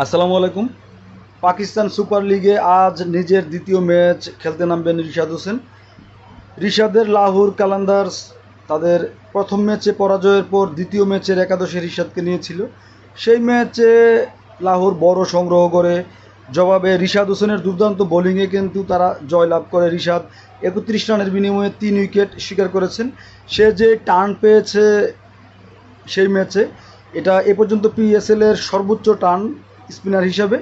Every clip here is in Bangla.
আসসালামু আলাইকুম। পাকিস্তান সুপার লিগে আজ নিজের দ্বিতীয় ম্যাচ খেলতে নামবেন রিশাদ হোসেন। রিশাদের লাহোর কালান্দার্স তাদের প্রথম ম্যাচে পরাজয়ের পর দ্বিতীয় ম্যাচের একাদশে রিশাদকে নিয়েছিল। সেই ম্যাচে লাহোর বড় সংগ্রহ করে, জবাবে রিশাদ হোসেনের দুর্দান্ত বোলিংয়ে কিন্তু তারা জয়লাভ করে। রিশাদ ৩১ রানের বিনিময়ে ৩ উইকেট শিকার করেছেন। সে যে টার্ন পেয়েছে সেই ম্যাচে, এটা এ পর্যন্ত পিএসএলের সর্বোচ্চ টার্ন স্পিনার হিসাবে।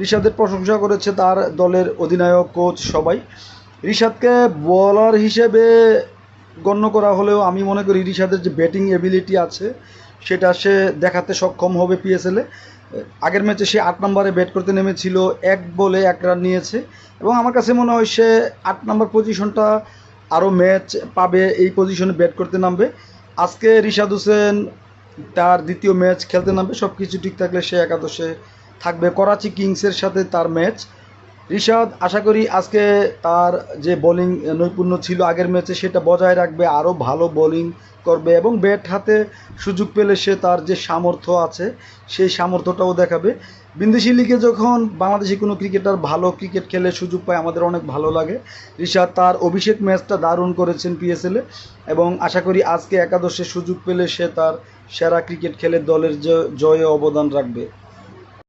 রিশাদের প্রশংসা করেছে তার দলের অধিনায়ক, কোচ সবাই। রিশাদকে বোলার হিসেবে গণ্য করা হলেও আমি মনে করি রিশাদের যে ব্যাটিং এবিলিটি আছে সেটা সে দেখাতে সক্ষম হবে পিএসএলে। আগের ম্যাচে সে ৮ নম্বরে ব্যাট করতে নেমেছিল, ১ বলে ১ রান নিয়েছে এবং আমার কাছে মনে হয় সে ৮ নম্বর পজিশনটা আরও ম্যাচ পাবে, এই পজিশনে ব্যাট করতে নামবে। আজকে রিশাদ হোসেন তার দ্বিতীয় ম্যাচ খেলতে নামবে, সব কিছু ঠিক থাকলে সে একাদশে থাকবে। করাচি কিংসের সাথে তার ম্যাচ। রিশাদ আশা করি আজকে তার যে বোলিং নৈপুণ্য ছিল আগের ম্যাচে সেটা বজায় রাখবে, আরও ভালো বোলিং করবে এবং ব্যাট হাতে সুযোগ পেলে সে তার যে সামর্থ্য আছে সেই সামর্থ্যটাও দেখাবে। বিদেশি লিগে যখন বাংলাদেশি কোনো ক্রিকেটার ভালো ক্রিকেট খেলে সুযোগ পায় আমাদের অনেক ভালো লাগে। রিশাদ তার অভিষেক ম্যাচটা দারুণ করেছেন পিএসএলে এবং আশা করি আজকে একাদশে সুযোগ পেলে সে তার সেরা ক্রিকেট খেলে দলের জয়ে অবদান রাখবে।